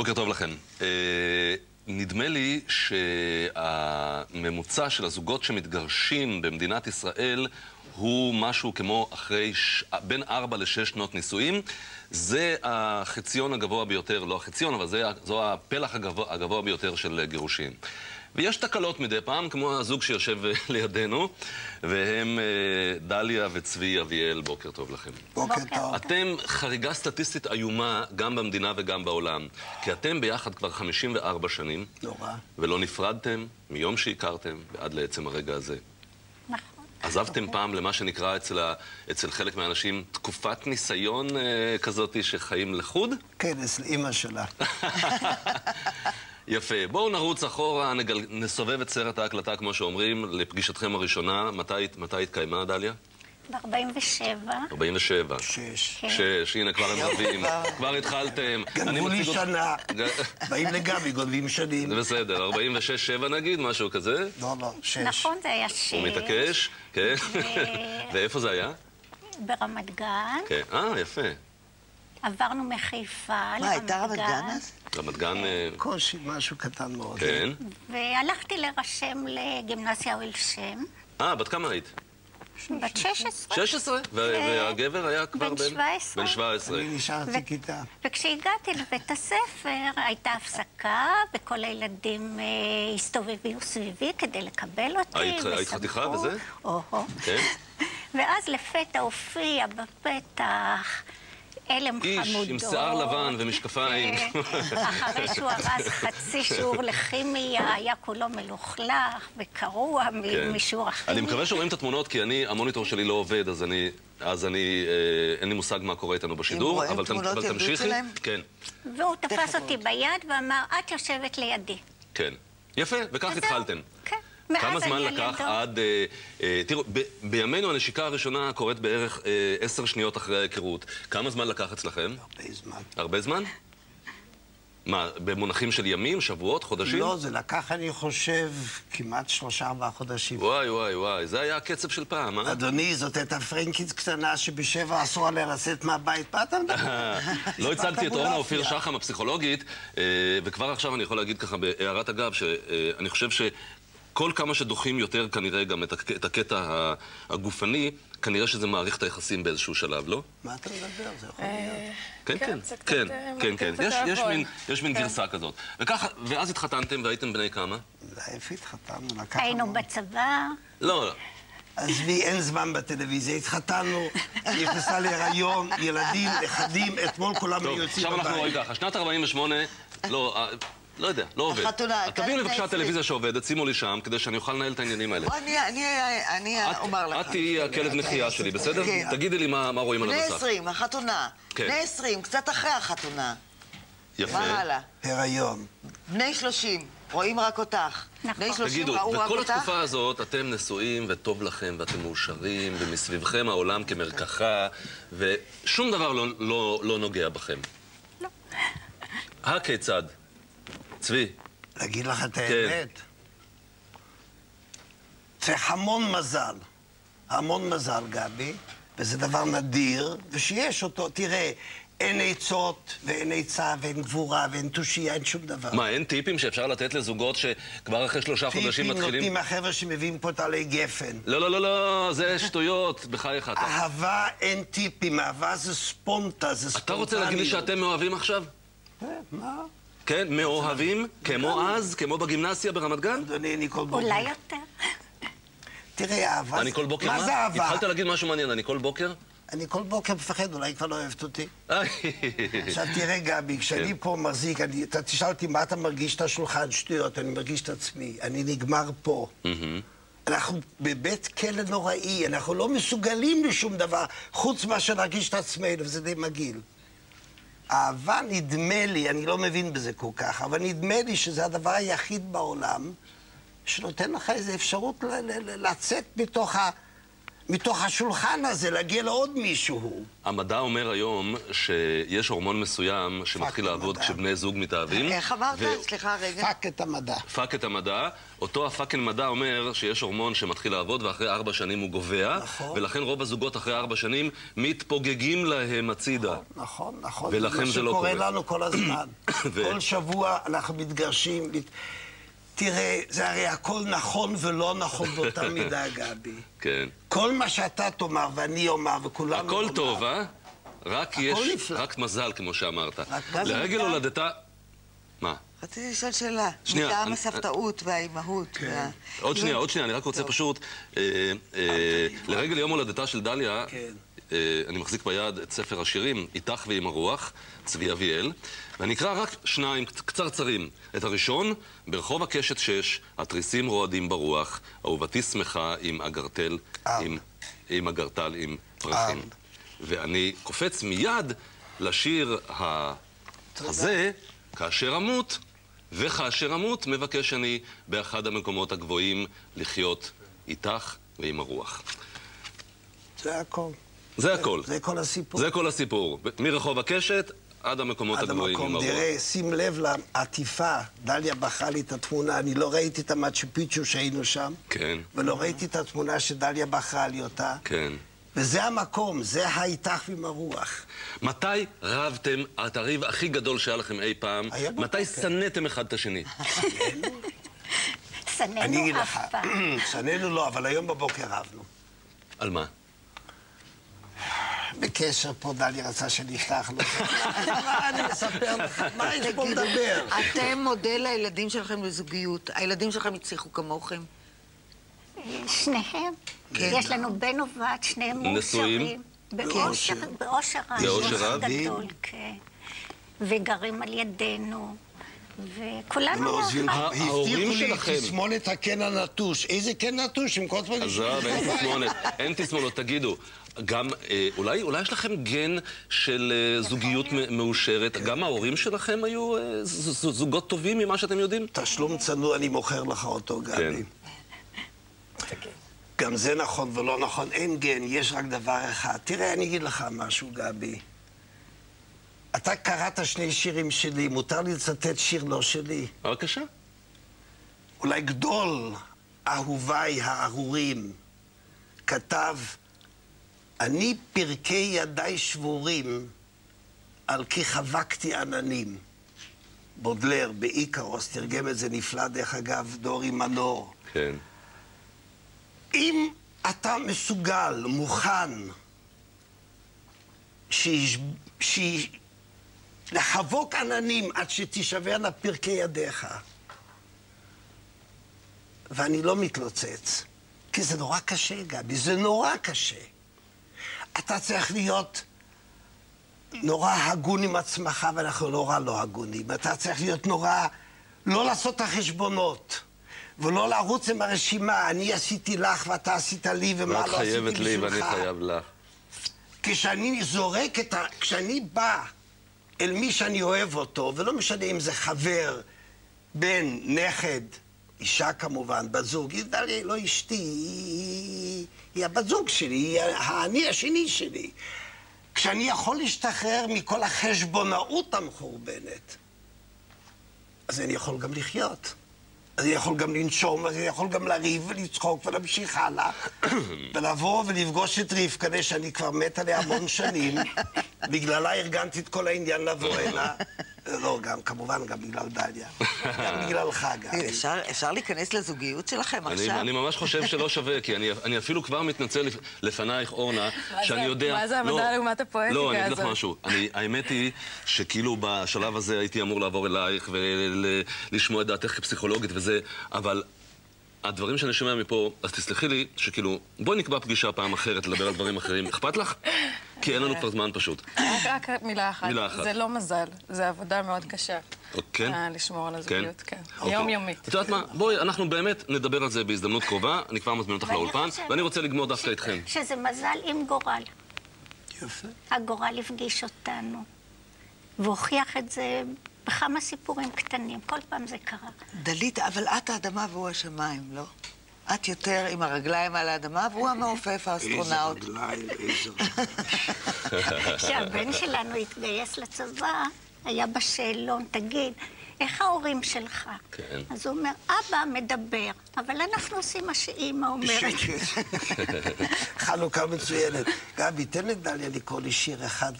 בוקר טוב לכם. נדמה לי שהממוצע של הזוגות שמתגרשים במדינת ישראל הוא משהו כמו אחרי בין 4 ל-6 שנות נישואים. זה החציון הגבוה ביותר, לא החציון, אבל זו הפלח הגבוה ביותר של גירושים. ויש תקלות מדי פעם, כמו הזוג שיושב לידינו, והם דליה וצבי אביאל. בוקר טוב לכם. בוקר טוב. אתם חריגה סטטיסטית איומה גם במדינה וגם בעולם, כי אתם ביחד כבר 54 שנים, ולא נפרדתם מיום שהכרתם ועד לעצם הרגע הזה. נכון. עזבתם פעם למה שנקרא אצל חלק מהאנשים תקופת ניסיון כזאת שחיים לחוד? כן, אצל אמא שלה. יפה. בואו נרוץ אחורה, נסובב את סרט ההקלטה, כמו שאומרים, לפגישתכם הראשונה. מתי התקיימה, דליה? ב-47. 47. 6. הנה, כבר הם רבים. כבר התחלתם. גנבו לי שנה. באים לגבי, גונבים שנים. זה בסדר. 46-7 נגיד, משהו כזה? לא, 6. נכון, זה היה 6. הוא מתעקש, כן. ואיפה זה היה? ברמת גן. כן. יפה. עברנו מחיפה לרמת גן. הייתה רמת גן אז? רמת גן... קושי, משהו קטן מאוד. כן. והלכתי לרשם לגימנסיה אוהל שם. בת כמה היית? בת 16. 16? והגבר היה כבר בן 17. בן 17. אני נשארתי כיתה. וכשהגעתי לבית הספר הייתה הפסקה, וכל הילדים הסתובבו סביבי כדי לקבל אותי. היית חתיכה וזה? כן. ואז לפתע הופיע בפתח אלם חמודו. איש עם שיער לבן ומשקפיים. אחרי שהוא ארז חצי שיעור לכימיה, היה כולו מלוכלך וקרוע משיעור הכימיה. אני מקווה שרואים את התמונות, כי המוניטור שלי לא עובד, אז אין לי מושג מה קורה איתנו בשידור, אבל תמשיכי. כן. והוא תפס אותי ביד ואמר, את יושבת לידי. כן. יפה, וכך התחלתם. כן. כמה זמן לקח עד... תראו, בימינו הנשיקה הראשונה קורית בערך 10 שניות אחרי ההיכרות. כמה זמן לקח אצלכם? הרבה זמן. הרבה זמן? מה, במונחים של ימים, שבועות, חודשים? לא, זה לקח, אני חושב, כמעט 3-4 חודשים. וואי, זה היה הקצב של פעם, אה? אדוני, זאת הייתה פרנקית קטנה שב7 אסור עליה לצאת מהבית. מה אתה מדבר? לא הצגתי את אורנה אופיר שחם, הפסיכולוגית, וכבר עכשיו אני יכול להגיד ככה בהערת אגב, שאני חושב כל כמה שדוחים יותר כנראה גם את הקטע הגופני, כנראה שזה מעריך את היחסים באיזשהו שלב, לא? מה אתה מדבר? זה יכול להיות. כן. יש מין גרסה כזאת. ואז התחתנתם והייתם בני כמה? איפה התחתנו? היינו בצבא. לא. עזבי, אין זמן בטלוויזיה. התחתנו, נכנסה להיריון, ילדים, נכדים, אתמול כולם יוצאים בבית. עכשיו אנחנו רואים ככה. שנת 48, לא יודע, לא עובד. תביאו לי בבקשה טלוויזיה שעובדת, שימו לי שם, כדי שאני אוכל לנהל את העניינים האלה. אני אומר לך. את תהיי הכלב נחייה שלי, בסדר? תגידי לי מה רואים על המסך. בני 20, החתונה. בני 20, קצת אחרי החתונה. יפה. מה הלאה? הריון. בני 30, רואים רק אותך. בני 30 ראו רק אותך. בכל התקופה הזאת אתם נשואים וטוב לכם ואתם מאושרים, ומסביבכם העולם כמרקחה, ושום דבר לא נוגע בכם. לא. הכיצד? צבי. להגיד לך את האמת? צריך המון מזל, גבי, וזה דבר נדיר, ושיש אותו, תראה, אין עצות ואין עצה ואין גבורה ואין תושייה, אין שום דבר. מה, אין טיפים שאפשר לתת לזוגות שכבר אחרי 3 חודשים מתחילים? טיפים נותנים החבר'ה שמביאים פה את עלי גפן. לא, זה שטויות, בחייך אתה. אהבה אין טיפים, אהבה זה ספונטה, זה ספונטניות. אתה רוצה להגיד לי שאתם מאוהבים עכשיו? מה? כן, מאוהבים, כמו אז, כמו בגימנסיה ברמת גן? אדוני, אני כל בוקר. אולי יותר. תראה, אהבה... אני כל בוקר, מה זה אהבה? התחלת להגיד משהו מעניין, אני כל בוקר? אני כל בוקר מפחד, אולי כבר לא אוהבת אותי. עכשיו תראה, גבי, כשאני פה מחזיק, אתה תשאל אותי מה אתה מרגיש את השולחן, שטויות, אני מרגיש את עצמי, אני נגמר פה. אנחנו בבית כלא נוראי, אנחנו לא מסוגלים לשום דבר, חוץ מאשר להרגיש את עצמנו, וזה די מגעיל. אהבה נדמה לי, אני לא מבין בזה כל כך, אבל נדמה לי שזה הדבר היחיד בעולם שנותן לך איזו אפשרות לצאת מתוך מתוך השולחן הזה, להגיע לעוד מישהו. המדע אומר היום שיש הורמון מסוים שמתחיל לעבוד כשבני זוג מתאהבים. איך אמרת? סליחה רגע. פאק את המדע. פאק את המדע. אותו הפאקינג מדע אומר שיש הורמון שמתחיל לעבוד ואחרי 4 שנים הוא גובע. נכון. ולכן רוב הזוגות אחרי 4 שנים מתפוגגים להם הצידה. נכון, נכון. ולכן זה לא קורה. זה שקורה לנו כל הזמן. כל שבוע אנחנו מתגרשים. תראה, זה הרי הכל נכון ולא נכון באותה מידה, גבי. כן. כל מה שאתה תאמר ואני אומר וכולנו נאמר. הכל טוב, אה? רק יש, רק מזל, כמו שאמרת. לרגל הולדתה... מה? רציתי לשאול שאלה. מטעם הסבתאות והאימהות. עוד שנייה, אני רק רוצה פשוט... לרגל יום הולדתה של דליה, אני מחזיק ביד את ספר השירים, איתך ועם הרוח, צבי אביאל, ואני אקרא רק 2 קצרצרים. את הראשון, ברחוב הקשת 6, התריסים רועדים ברוח, אהובתי שמחה עם אגרטל עם פרחים. ואני קופץ מיד לשיר הזה, כאשר אמות, וכאשר אמות מבקש אני באחד המקומות הגבוהים לחיות איתך ועם הרוח. זה הכל. זה הכל. זה כל הסיפור. זה כל הסיפור. מרחוב הקשת עד המקומות הגבוהים עם הרוח. תראה, שים לב לעטיפה. דליה בחרה לי את התמונה. אני לא ראיתי את המאצ'ו פיצ'ו שהיינו שם. כן. ולא ראיתי את התמונה שדליה בחרה לי אותה. כן. וזה המקום, זה האיתך ועם הרוח. מתי רבתם את הריב הכי גדול שהיה לכם אי פעם? מתי שנאתם אחד את השני? שנאנו אף פעם. שנאנו לא, אבל היום בבוקר רבנו. על מה? בקשר פה דליה רצה שנפתח לו. מה אני אספר לך? מה יש פה לדבר? אתם מודל לילדים שלכם לזוגיות. הילדים שלכם הצליחו כמוכם? שניהם. יש לנו בן ובת, שניהם מאושרים. באושר רב גדול, כן. וגרים על ידינו. וכולנו... ההורים שלכם... תסמונת הקן הנטוש. איזה קן נטוש? עם כל הזמן... עזוב, אין תסמונות. אין תסמונות, תגידו. גם, אולי יש לכם גן של זוגיות מאושרת. גם ההורים שלכם היו זוגות טובים ממה שאתם יודעים? תשלום צנוע, אני מוכר לך אותו, גבי. גם זה נכון ולא נכון. אין גן, יש רק דבר אחד. תראה, אני אגיד לך משהו, גבי. אתה קראת 2 שירים שלי, מותר לי לצטט שיר לא שלי. בבקשה. אולי גדול אהוביי הארורים כתב, אני פרקי ידיי שבורים על כי חבקתי עננים. בודלר באיקרוס, תרגם את זה נפלא, דרך אגב, דורי מנור. כן. אם אתה מסוגל, מוכן, לחבוק עננים עד שתישברנה פרקי ידיך, ואני לא מתלוצץ, כי זה נורא קשה, גבי, זה נורא קשה. אתה צריך להיות נורא הגון עם עצמך, ואנחנו נורא לא הגונים. אתה צריך להיות נורא, לא לעשות את החשבונות, ולא לרוץ עם הרשימה, אני עשיתי לך ואתה עשית לי, ומה לא עשיתי בשבילך. ואת חייבת לי ואני חייב לך. כשאני זורק כשאני בא אל מי שאני אוהב אותו, ולא משנה אם זה חבר, בן, נכד, אישה כמובן, בת זוג, היא דלי, לא אשתי, היא הבת זוג שלי, היא האני השני שלי. כשאני יכול להשתחרר מכל החשבונאות המחורבנת, אז אני יכול גם לחיות. אז אני יכול גם לנשום, אז אני יכול גם לריב ולצחוק ולהמשיך הלאה, ולבוא ולפגוש את רבקה, שאני כבר מת עליה המון שנים, בגללה ארגנתי את כל העניין לבוא הנה. לא, גם, כמובן, גם בגלל דליה. גם בגללך, גם. אפשר להיכנס לזוגיות שלכם עכשיו? אני ממש חושב שלא שווה, כי אני אפילו כבר מתנצל לפנייך, אורנה, שאני יודע... מה זה המדע לעומת הפואטיקה הזאת? לא, אני אגיד לך משהו. האמת היא שכאילו בשלב הזה הייתי אמור לעבור אלייך ולשמוע את דעתך כפסיכולוגית וזה, אבל הדברים שאני שומע מפה, אז תסלחי לי שכאילו, בואי נקבע פגישה פעם אחרת לדבר על דברים אחרים. אכפת לך? כי אין לנו כבר זמן פשוט. רק מילה אחת. זה לא מזל, זה עבודה מאוד קשה. כן? לשמור על הזוגיות, כן. יומיומית. את יודעת מה? בואי, אנחנו באמת נדבר על זה בהזדמנות קרובה. אני כבר מזמין אותך לאולפן, ואני רוצה לגמור דווקא איתכם. שזה מזל עם גורל. יפה. הגורל הפגיש אותנו, והוכיח את זה בכמה סיפורים קטנים. כל פעם זה קרה. דלית, אבל את האדמה והוא השמיים, לא? את יותר עם הרגליים על האדמה, והוא המעופף האסטרונאוט. איזה רגליים, איזה רגליים. כשהבן שלנו התגייס לצבא, היה בשאלון, תגיד, איך ההורים שלך? כן. אז הוא אומר, אבא מדבר, אבל אנחנו עושים מה שאימא אומרת. חלוקה מצוינת. גבי, תן לדליה לקרוא לי שיר אחד.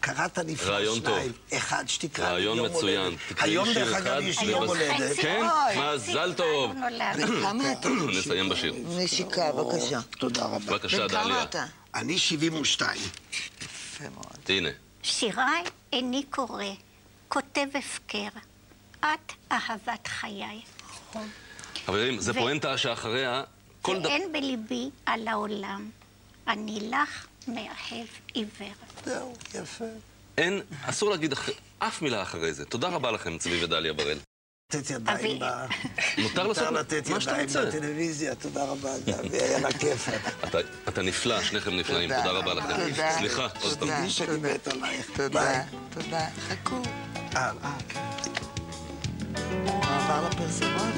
קראת נפלא רעיון שניים. טוב. אחד שתקרא לי רעיון יום מצוין. הולדת. תקראי היום שיר דרך אגב אחד יש לי יום הולדת. כן? מזל טוב. כמה אתה? נסיים בשיר. נשיקה, בבקשה. תודה רבה. בבקשה, בן כמה דליה. אתה? אני 72. יפה מאוד. הנה. שיריי איני קורא, כותב הפקר, את אהבת חיי. חברים, זה פואנטה שאחריה כל דבר... ואין בליבי על העולם, אני לך מאהב עיוור. זהו, יפה. אין, אסור להגיד אף מילה אחרי זה. תודה רבה לכם, צבי ודליה בראל. לתת ידיים מותר לעשות לתת מה שאתה ידיים רוצה. בטלוויזיה. תודה רבה, גבי, היה לה כיף. אתה נפלא, שניכם נפלאים. תודה רבה לכם. תודה. סליחה, עוד פעם. תדעי שאני מת עלייך. תודה, תודה. חכו. כן. הוא עבר לפרסומות,